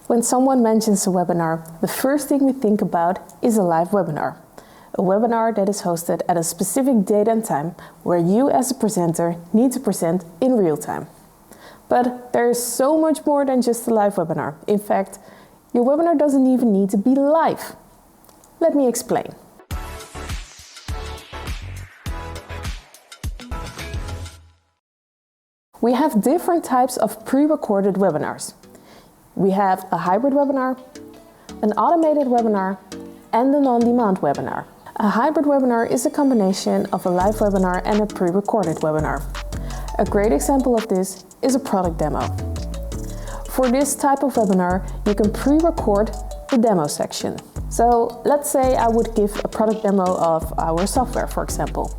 When someone mentions a webinar, the first thing we think about is a live webinar. A webinar that is hosted at a specific date and time where you as a presenter need to present in real time. But there is so much more than just a live webinar. In fact, your webinar doesn't even need to be live. Let me explain. We have different types of pre-recorded webinars. We have a hybrid webinar, an automated webinar, and an on-demand webinar. A hybrid webinar is a combination of a live webinar and a pre-recorded webinar. A great example of this is a product demo. For this type of webinar, you can pre-record the demo section. So let's say I would give a product demo of our software, for example.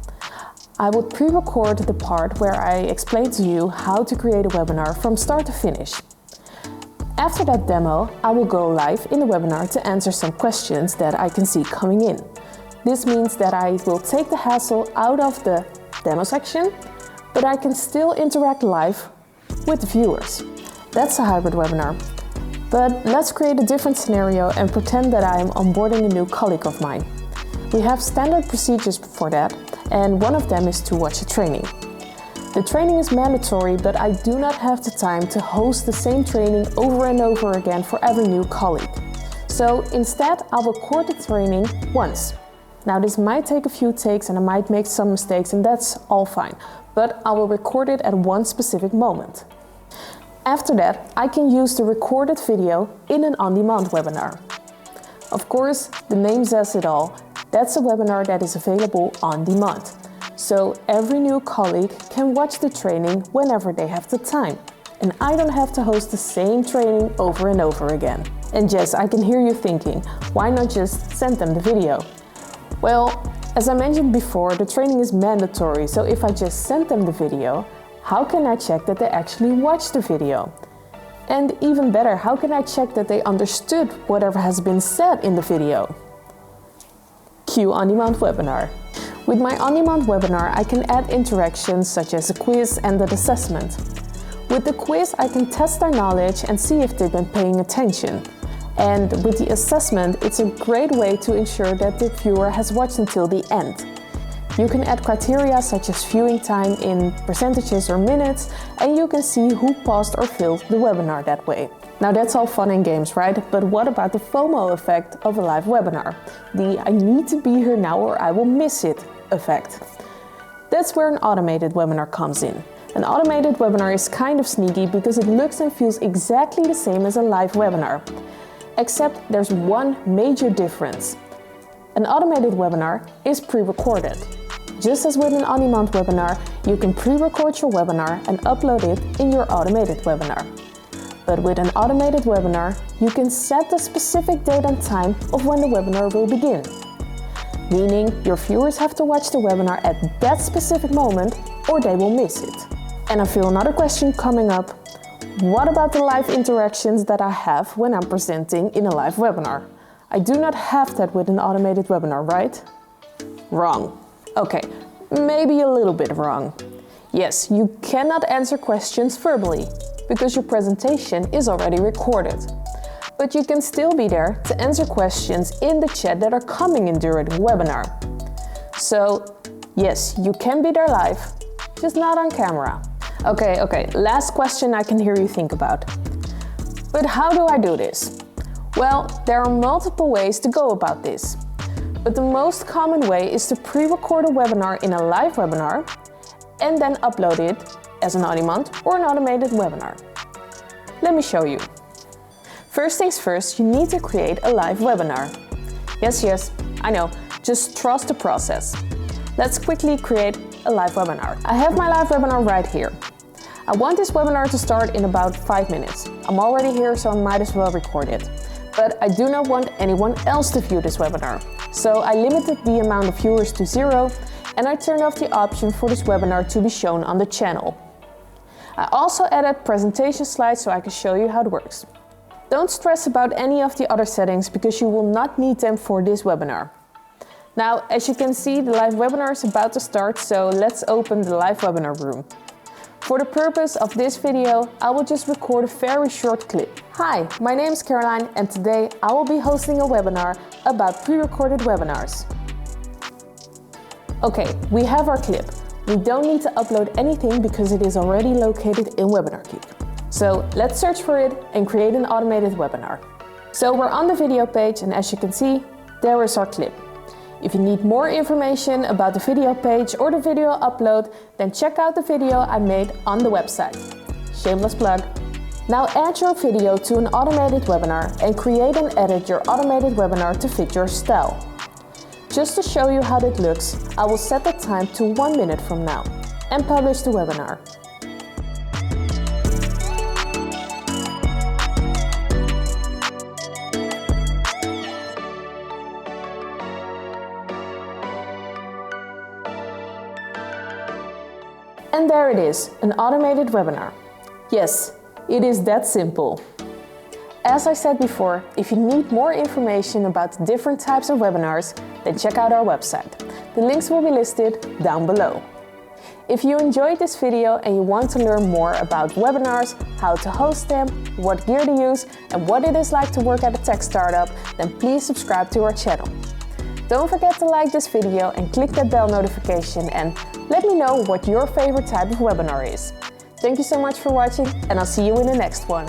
I would pre-record the part where I explain to you how to create a webinar from start to finish. After that demo, I will go live in the webinar to answer some questions that I can see coming in. This means that I will take the hassle out of the demo section, but I can still interact live with the viewers. That's a hybrid webinar. But let's create a different scenario and pretend that I am onboarding a new colleague of mine. We have standard procedures for that, and one of them is to watch a training. The training is mandatory, but I do not have the time to host the same training over and over again for every new colleague. So instead, I'll record the training once. Now this might take a few takes and I might make some mistakes, and that's all fine, but I will record it at one specific moment. After that, I can use the recorded video in an on-demand webinar. Of course, the name says it all. That's a webinar that is available on demand. So every new colleague can watch the training whenever they have the time. And I don't have to host the same training over and over again. And yes, I can hear you thinking, why not just send them the video? Well, as I mentioned before, the training is mandatory, so if I just send them the video, how can I check that they actually watched the video? And even better, how can I check that they understood whatever has been said in the video? Cue on-demand webinar. With my on-demand webinar, I can add interactions such as a quiz and an assessment. With the quiz, I can test their knowledge and see if they've been paying attention. And with the assessment, it's a great way to ensure that the viewer has watched until the end. You can add criteria such as viewing time in percentages or minutes, and you can see who paused or failed the webinar that way. Now that's all fun and games, right? But what about the FOMO effect of a live webinar? The I need to be here now or I will miss it effect. That's where an automated webinar comes in. An automated webinar is kind of sneaky because it looks and feels exactly the same as a live webinar. Except there's one major difference. An automated webinar is pre-recorded. Just as with an on-demand webinar, you can pre-record your webinar and upload it in your automated webinar. But with an automated webinar, you can set the specific date and time of when the webinar will begin. Meaning your viewers have to watch the webinar at that specific moment or they will miss it. And I feel another question coming up. What about the live interactions that I have when I'm presenting in a live webinar? I do not have that with an automated webinar, right? Wrong. Okay, maybe a little bit wrong. Yes, you cannot answer questions verbally because your presentation is already recorded. But you can still be there to answer questions in the chat that are coming in during the webinar. So yes, you can be there live, just not on camera. Okay, last question I can hear you think about. But how do I do this? Well, there are multiple ways to go about this. But the most common way is to pre-record a webinar in a live webinar and then upload it as an on-demand or an automated webinar. Let me show you. First things first, you need to create a live webinar. Yes, I know, just trust the process. Let's quickly create a live webinar. I have my live webinar right here. I want this webinar to start in about 5 minutes. I'm already here, so I might as well record it. But I do not want anyone else to view this webinar. So I limited the amount of viewers to 0, and I turned off the option for this webinar to be shown on the channel. I also added presentation slides so I can show you how it works. Don't stress about any of the other settings because you will not need them for this webinar. Now, as you can see, the live webinar is about to start, so let's open the live webinar room. For the purpose of this video, I will just record a very short clip. Hi, my name is Caroline and today I will be hosting a webinar about pre-recorded webinars. Okay, we have our clip. We don't need to upload anything because it is already located in WebinarGeek. So let's search for it and create an automated webinar. So we're on the video page and as you can see, there is our clip. If you need more information about the video page or the video upload, then check out the video I made on the website. Shameless plug. Now add your video to an automated webinar and create and edit your automated webinar to fit your style. Just to show you how that looks, I will set the time to 1 minute from now and publish the webinar. And there it is, an automated webinar. Yes, it is that simple. As I said before, if you need more information about different types of webinars, then check out our website. The links will be listed down below. If you enjoyed this video and you want to learn more about webinars, how to host them, what gear to use, and what it is like to work at a tech startup, then please subscribe to our channel. Don't forget to like this video and click that bell notification and let me know what your favorite type of webinar is. Thank you so much for watching and I'll see you in the next one.